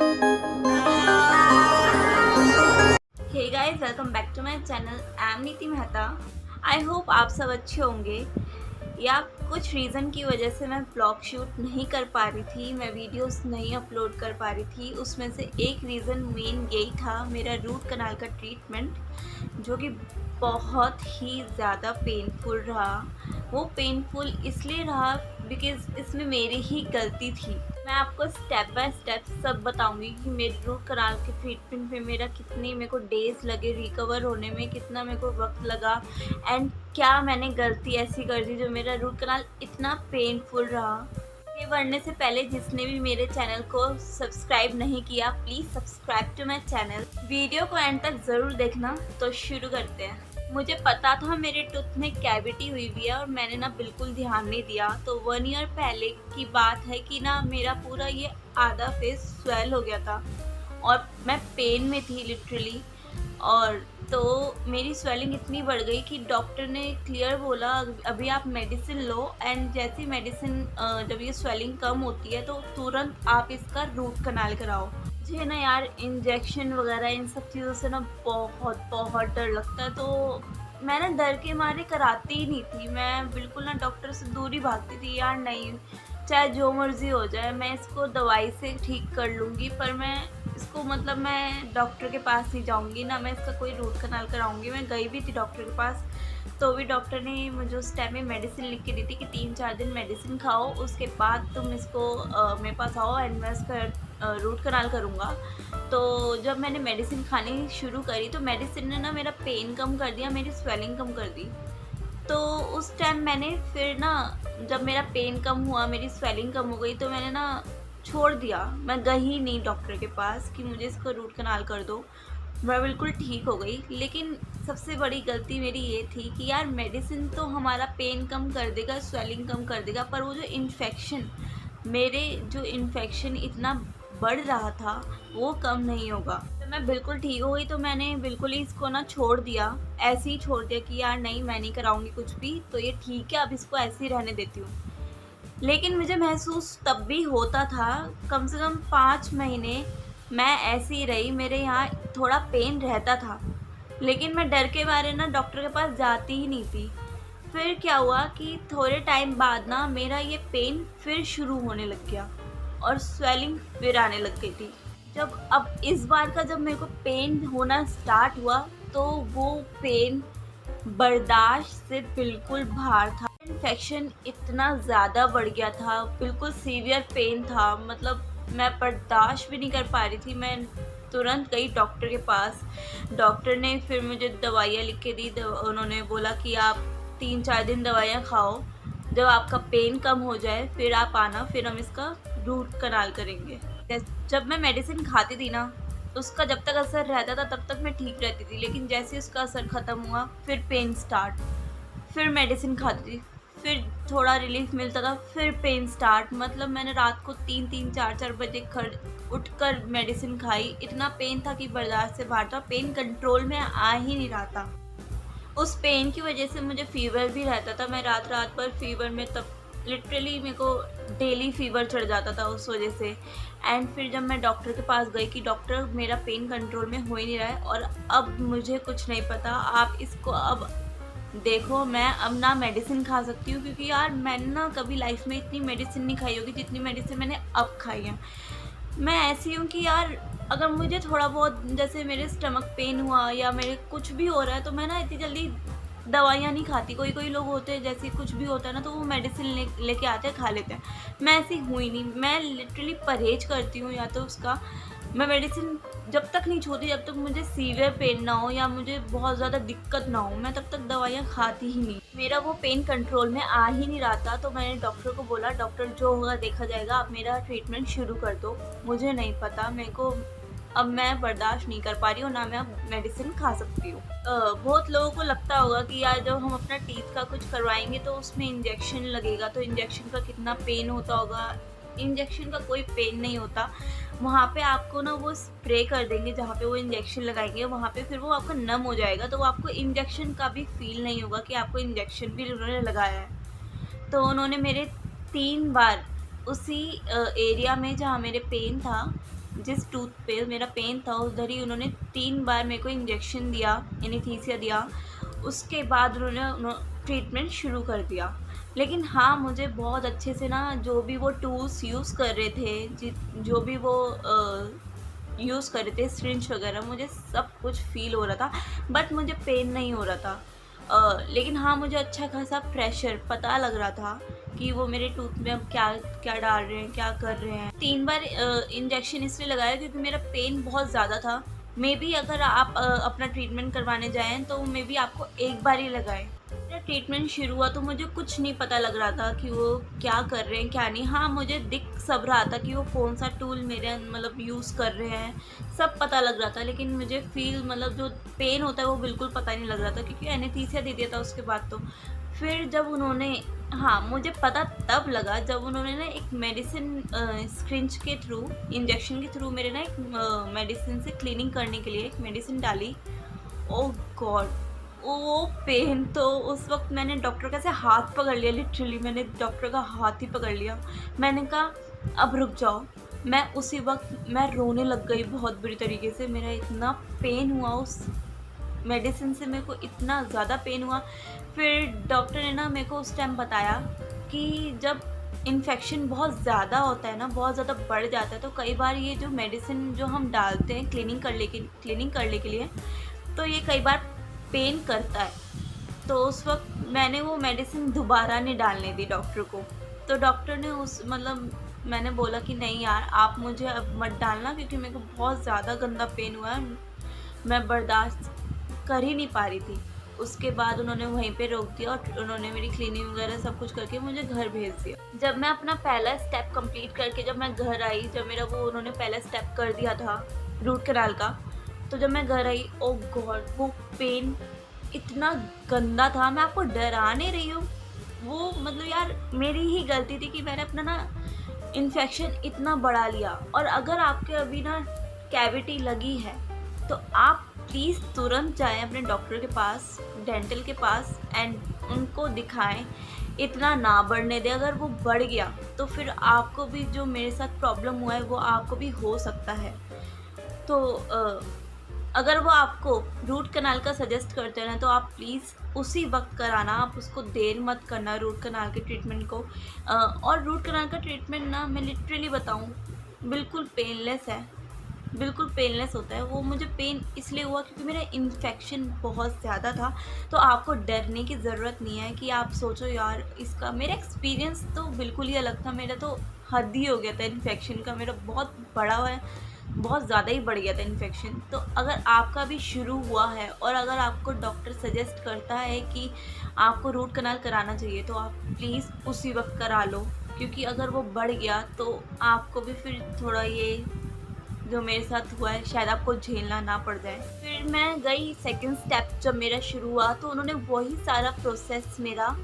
Hey guys, welcome back to my channel. I am Niti Mehta. I hope आप सब अच्छे होंगे। या कुछ रीज़न की वजह से मैं ब्लॉग शूट नहीं कर पा रही थी, मैं वीडियोस नहीं अपलोड कर पा रही थी। उसमें से एक रीज़न मेन यही था, मेरा रूट कनाल का ट्रीटमेंट, जो कि बहुत ही ज़्यादा पेनफुल रहा। वो पेनफुल इसलिए रहा बिकॉज़ इसमें मेरी ही गलती थी। मैं आपको स्टेप बाय स्टेप सब बताऊंगी कि मेरे रूट कनाल के ट्रीटमेंट में मेरे को डेज़ लगे रिकवर होने में, कितना मेरे को वक्त लगा, एंड क्या मैंने गलती ऐसी कर दी जो मेरा रूट कनाल इतना पेनफुल रहा। ये बढ़ने से पहले जिसने भी मेरे चैनल को सब्सक्राइब नहीं किया, please subscribe to my channel. Video को एंड तक ज़रूर देखना। तो शुरू करते हैं। मुझे पता था मेरे टूथ में कैविटी हुई हुई है और मैंने ना बिल्कुल ध्यान नहीं दिया। तो 1 ईयर पहले की बात है कि ना मेरा पूरा ये आधा फेस स्वेल हो गया था और मैं पेन में थी लिटरली। और तो मेरी स्वेलिंग इतनी बढ़ गई कि डॉक्टर ने क्लियर बोला अभी आप मेडिसिन लो, एंड जैसी मेडिसिन जब ये स्वेलिंग कम होती है तो तुरंत आप इसका रूट कनाल कराओ। मुझे ना यार इंजेक्शन वगैरह इन सब चीज़ों से ना बहुत बहुत डर लगता है, तो मैं ना डर के मारे कराती ही नहीं थी। मैं बिल्कुल ना डॉक्टर से दूर ही भागती थी। यार नहीं, चाहे जो मर्ज़ी हो जाए, मैं इसको दवाई से ठीक कर लूँगी, पर मैं इसको मतलब मैं डॉक्टर के पास नहीं जाऊँगी, ना मैं इसका कोई रूट कनाल कराऊँगी। मैं गई भी थी डॉक्टर के पास, तो भी डॉक्टर ने मुझे उस टाइम में मेडिसिन लिख के दी थी कि 3-4 दिन मेडिसिन खाओ, उसके बाद तुम इसको मेरे पास आओ एंड मैं इसका रूट कनाल करूँगा। तो जब मैंने मेडिसिन खानी शुरू करी तो मेडिसिन ने ना मेरा पेन कम कर दिया, मेरी स्वेलिंग कम कर दी। तो उस टाइम मैंने फिर ना, जब मेरा पेन कम हुआ, मेरी स्वेलिंग कम हो गई, तो मैंने ना छोड़ दिया। मैं गई ही नहीं डॉक्टर के पास कि मुझे इसको रूट कनाल कर दो। मैं बिल्कुल ठीक हो गई। लेकिन सबसे बड़ी गलती मेरी ये थी कि यार मेडिसिन तो हमारा पेन कम कर देगा, स्वेलिंग कम कर देगा, पर वो जो इन्फेक्शन इतना बढ़ रहा था वो कम नहीं होगा। तो मैं बिल्कुल ठीक हो गई, तो मैंने बिल्कुल ही इसको ना छोड़ दिया, ऐसे ही छोड़ दिया कि यार नहीं, मैं नहीं कराऊंगी कुछ भी, तो ये ठीक है, अब इसको ऐसे ही रहने देती हूँ। लेकिन मुझे महसूस तब भी होता था, कम से कम 5 महीने मैं ऐसी ही रही, मेरे यहाँ थोड़ा पेन रहता था, लेकिन मैं डर के मारे ना डॉक्टर के पास जाती ही नहीं थी। फिर क्या हुआ कि थोड़े टाइम बाद ना मेरा ये पेन फिर शुरू होने लग गया और स्वेलिंग फिर आने लग गई थी। अब इस बार का जब मेरे को पेन होना स्टार्ट हुआ, तो वो पेन बर्दाश्त से बिल्कुल बाहर था। इन्फेक्शन इतना ज़्यादा बढ़ गया था, बिल्कुल सीवियर पेन था, मतलब मैं बर्दाश्त भी नहीं कर पा रही थी। मैं तुरंत गई डॉक्टर के पास। डॉक्टर ने फिर मुझे दवाइयाँ लिख के दी। उन्होंने बोला कि आप 3-4 दिन दवाइयाँ खाओ, जब आपका पेन कम हो जाए फिर आप आना, फिर हम इसका रूट कनाल करेंगे। जब मैं मेडिसिन खाती थी ना, उसका जब तक असर रहता था तब तक मैं ठीक रहती थी, लेकिन जैसे उसका असर ख़त्म हुआ फिर पेन स्टार्ट। फिर मेडिसिन खाती थी, फिर थोड़ा रिलीफ मिलता था, फिर पेन स्टार्ट। मतलब मैंने रात को 3-3 4-4 बजे उठकर मेडिसिन खाई। इतना पेन था कि बर्दाश्त से बाहर था, पेन कंट्रोल में आ ही नहीं रहा था। उस पेन की वजह से मुझे फ़ीवर भी रहता था। मैं रात रात भर फ़ीवर में, तब लिटरली मेरे को डेली फ़ीवर चढ़ जाता था उस वजह से। एंड फिर जब मैं डॉक्टर के पास गई कि डॉक्टर मेरा पेन कंट्रोल में हो ही नहीं रहा है और अब मुझे कुछ नहीं पता, आप इसको अब देखो। मैं अब ना मेडिसिन खा सकती हूँ, क्योंकि यार मैंने ना कभी लाइफ में इतनी मेडिसिन नहीं खाई होगी जितनी मेडिसिन मैंने अब खाई है। मैं ऐसी हूँ कि यार अगर मुझे थोड़ा बहुत, जैसे मेरे स्टमक पेन हुआ या मेरे कुछ भी हो रहा है, तो मैं ना इतनी जल्दी दवाइयाँ नहीं खाती। कोई लोग होते हैं जैसे कुछ भी होता है ना तो वो मेडिसिन लेके आते हैं, खा लेते हैं। मैं ऐसी हुई नहीं, मैं लिटरली परहेज करती हूँ। या तो उसका मैं मेडिसिन जब तक नहीं छोड़ती, जब तक मुझे सीवियर पेन ना हो या मुझे बहुत ज़्यादा दिक्कत ना हो, मैं तब तक दवाइयाँ खाती ही नहीं। मेरा वो पेन कंट्रोल में आ ही नहीं रहा था, तो मैंने डॉक्टर को बोला, डॉक्टर जो होगा देखा जाएगा, आप मेरा ट्रीटमेंट शुरू कर दो। मुझे नहीं पता, मेरे को अब मैं बर्दाश्त नहीं कर पा रही हूँ, ना मैं अब मेडिसिन खा सकती हूँ। बहुत लोगों को लगता होगा कि यार जब हम अपना टीथ का कुछ करवाएंगे तो उसमें इंजेक्शन लगेगा, तो इंजेक्शन का कितना पेन होता होगा। इंजेक्शन का कोई पेन नहीं होता। वहाँ पे आपको ना वो स्प्रे कर देंगे, जहाँ पे वो इंजेक्शन लगाएंगे वहाँ पे फिर वो आपका नम हो जाएगा, तो आपको इंजेक्शन का भी फील नहीं होगा कि आपको इंजेक्शन भी उन्होंने लगाया है। तो उन्होंने मेरे 3 बार उसी एरिया में जहाँ मेरे पेन था जिस टूथ पे मेरा पेन था उधर ही उन्होंने 3 बार मेरे को इंजेक्शन दिया, एनेस्थीसिया दिया। उसके बाद उन्होंने ट्रीटमेंट शुरू कर दिया। लेकिन हाँ, मुझे बहुत अच्छे से ना जो भी वो टूल्स यूज़ कर रहे थे, जो भी वो यूज़ कर रहे थे, सिरिंज वगैरह, मुझे सब कुछ फ़ील हो रहा था, बट मुझे पेन नहीं हो रहा था। लेकिन हाँ, मुझे अच्छा खासा प्रेशर पता लग रहा था कि वो मेरे टूथ में अब क्या क्या डाल रहे हैं, क्या कर रहे हैं। 3 बार इंजेक्शन इसलिए लगाया क्योंकि मेरा पेन बहुत ज़्यादा था। मेबी अगर आप अपना ट्रीटमेंट करवाने जाएँ तो मेबी आपको एक बार ही लगाएँ। मेरा ट्रीटमेंट शुरू हुआ तो मुझे कुछ नहीं पता लग रहा था कि वो क्या कर रहे हैं, क्या नहीं। हाँ, मुझे दिख सब रहा था कि वो कौन-सा टूल मेरे मतलब यूज़ कर रहे हैं, सब पता लग रहा था। लेकिन मुझे फ़ील मतलब जो पेन होता है वो बिल्कुल पता नहीं लग रहा था क्योंकि एनेस्थीसिया दे दिया था उसके बाद तो। फिर जब उन्होंने हाँ, मुझे पता तब लगा जब उन्होंने ना एक मेडिसिन सिरिंज के थ्रू, इंजेक्शन के थ्रू मेरे ना एक मेडिसिन से क्लीनिंग करने के लिए एक मेडिसिन डाली। ओह गॉड! वो पेन तो उस वक़्त मैंने डॉक्टर का ऐसे हाथ पकड़ लिया, लिटरली मैंने डॉक्टर का हाथ ही पकड़ लिया। मैंने कहा अब रुक जाओ। मैं उसी वक़्त मैं रोने लग गई बहुत बुरी तरीके से। मेरा इतना पेन हुआ उस मेडिसिन से, मेरे को इतना ज़्यादा पेन हुआ। फिर डॉक्टर ने ना मेरे को उस टाइम बताया कि जब इन्फेक्शन बहुत ज़्यादा होता है ना, बहुत ज़्यादा बढ़ जाता है, तो कई बार ये जो मेडिसिन जो हम डालते हैं क्लीनिंग करने के लिए, तो ये कई बार पेन करता है। तो उस वक़्त मैंने वो मेडिसिन दोबारा नहीं डालने दी डॉक्टर को। तो डॉक्टर ने उस मतलब मैंने बोला कि नहीं यार, आप मुझे अब मत डालना क्योंकि मेरे को बहुत ज़्यादा गंदा पेन हुआ है, मैं बर्दाश्त कर ही नहीं पा रही थी। उसके बाद उन्होंने वहीं पे रोक दिया और उन्होंने मेरी क्लीनिंग वगैरह सब कुछ करके मुझे घर भेज दिया। जब मैं अपना पहला स्टेप कंप्लीट करके जब मैं घर आई, जब मेरा वो उन्होंने पहला स्टेप कर दिया था रूट कैनाल का, तो जब मैं घर आई, ओह गॉड! वो पेन इतना गंदा था, मैं आपको डरा नहीं रही हूँ। वो मतलब यार मेरी ही गलती थी कि मैंने अपना ना इन्फेक्शन इतना बढ़ा लिया। और अगर आपके अभी ना कैविटी लगी है तो आप प्लीज़ तुरंत जाएँ अपने डॉक्टर के पास, डेंटल के पास, एंड उनको दिखाएँ। इतना ना बढ़ने दें। अगर वो बढ़ गया तो फिर आपको भी जो मेरे साथ प्रॉब्लम हुआ है वो आपको भी हो सकता है। तो अगर वो आपको रूट कैनाल का सजेस्ट करते हैं ना, तो आप प्लीज़ उसी वक़्त कराना, आप उसको देर मत करना रूट कैनाल के ट्रीटमेंट को। और रूट कैनाल का ट्रीटमेंट ना मैं लिटरली बताऊँ, बिल्कुल पेनलेस है, बिल्कुल पेनलेस होता है। वो मुझे पेन इसलिए हुआ क्योंकि मेरा इन्फेक्शन बहुत ज़्यादा था। तो आपको डरने की ज़रूरत नहीं है कि आप सोचो यार इसका, मेरा एक्सपीरियंस तो बिल्कुल ही अलग था। मेरा तो हद ही हो गया था इन्फेक्शन का, मेरा बहुत बड़ा हुआ है, बहुत ज़्यादा ही बढ़ गया था इन्फेक्शन। तो अगर आपका भी शुरू हुआ है और अगर आपको डॉक्टर सजेस्ट करता है कि आपको रूट कैनाल कराना चाहिए, तो आप प्लीज़ उसी वक्त करा लो, क्योंकि अगर वो बढ़ गया तो आपको भी फिर थोड़ा ये जो मेरे साथ हुआ है शायद आपको झेलना ना पड़ जाए। फिर मैं गई सेकंड स्टेप जब मेरा शुरू हुआ, तो उन्होंने वही सारा प्रोसेस मेरा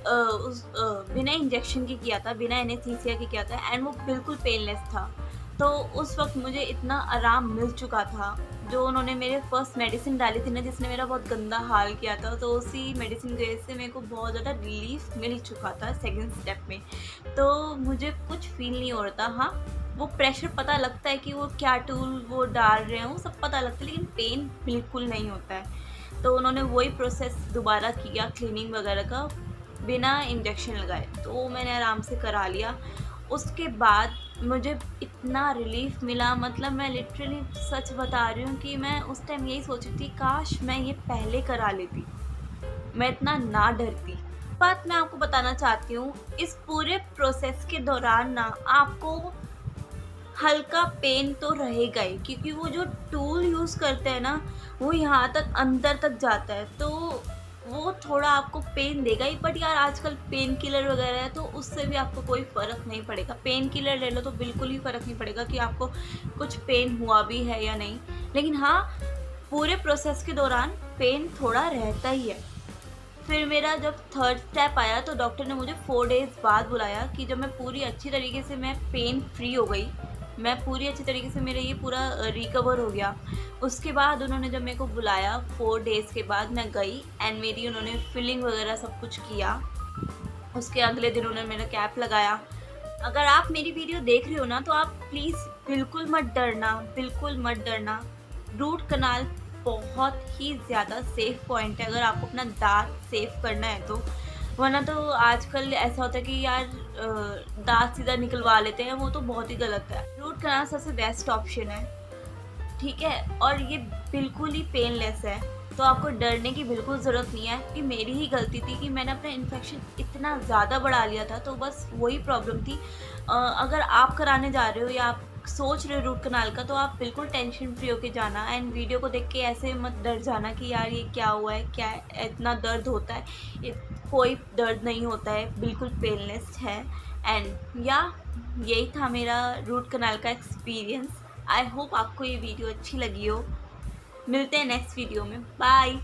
बिना इंजेक्शन के किया था, बिना एनेस्थीसिया के किया था, एंड वो बिल्कुल पेनलेस था। तो उस वक़्त मुझे इतना आराम मिल चुका था। जो उन्होंने मेरे फर्स्ट मेडिसिन डाली थी ना, जिसने मेरा बहुत गंदा हाल किया था, तो उसी मेडिसिन की वजह से मेरे को बहुत ज़्यादा रिलीफ़ मिल चुका था सेकंड स्टेप में। तो मुझे कुछ फ़ील नहीं हो रहा था। हाँ, वो प्रेशर पता लगता है कि वो क्या टूल वो डाल रहे हैं, वो सब पता लगता है, लेकिन पेन बिल्कुल नहीं होता है। तो उन्होंने वही प्रोसेस दोबारा किया क्लीनिंग वगैरह का, बिना इंजेक्शन लगाए, तो वो मैंने आराम से करा लिया। उसके बाद मुझे इतना रिलीफ़ मिला, मतलब मैं लिटरली सच बता रही हूँ कि मैं उस टाइम यही सोच रही थी काश मैं ये पहले करा लेती, मैं इतना ना डरती। बात मैं आपको बताना चाहती हूँ, इस पूरे प्रोसेस के दौरान ना आपको हल्का पेन तो रहेगा ही, क्योंकि वो जो टूल यूज़ करते हैं ना, वो यहाँ तक अंदर तक जाता है, तो वो थोड़ा आपको पेन देगा ही। बट यार आजकल पेन किलर वगैरह है, तो उससे भी आपको कोई फ़र्क नहीं पड़ेगा। पेन किलर ले लो तो बिल्कुल ही फ़र्क नहीं पड़ेगा कि आपको कुछ पेन हुआ भी है या नहीं। लेकिन हाँ, पूरे प्रोसेस के दौरान पेन थोड़ा रहता ही है। फिर मेरा जब थर्ड स्टेप आया तो डॉक्टर ने मुझे 4 डेज़ बाद बुलाया कि जब मैं पूरी अच्छी तरीके से मैं पेन फ्री हो गई, मैं पूरी अच्छी तरीके से मेरा ये पूरा रिकवर हो गया। उसके बाद उन्होंने जब मेरे को बुलाया 4 डेज़ के बाद, मैं गई एंड मेरी उन्होंने फिलिंग वगैरह सब कुछ किया। उसके अगले दिन उन्होंने मेरा कैप लगाया। अगर आप मेरी वीडियो देख रहे हो ना, तो आप प्लीज़ बिल्कुल मत डरना, बिल्कुल मत डरना। रूट कनाल बहुत ही ज़्यादा सेफ़ पॉइंट है अगर आपको अपना दाँत सेफ करना है तो। वरना तो आजकल ऐसा होता है कि यार दाँत सीधा निकलवा लेते हैं, वो तो बहुत ही गलत है। रूट कनाल सबसे बेस्ट ऑप्शन है, ठीक है? और ये बिल्कुल ही पेनलेस है, तो आपको डरने की बिल्कुल ज़रूरत नहीं है कि मेरी ही गलती थी कि मैंने अपना इन्फेक्शन इतना ज़्यादा बढ़ा लिया था, तो बस वही प्रॉब्लम थी। अगर आप कराने जा रहे हो या आप सोच रहे हो रूट कनाल का, तो आप बिल्कुल टेंशन फ्री होके जाना एंड वीडियो को देख के ऐसे मत डर जाना कि यार ये क्या हुआ है, क्या इतना दर्द होता है। ये कोई दर्द नहीं होता है, बिल्कुल पेनलेस है। एंड या यही था मेरा रूट कनाल का एक्सपीरियंस। आई होप आपको ये वीडियो अच्छी लगी हो। मिलते हैं नेक्स्ट वीडियो में। बाय।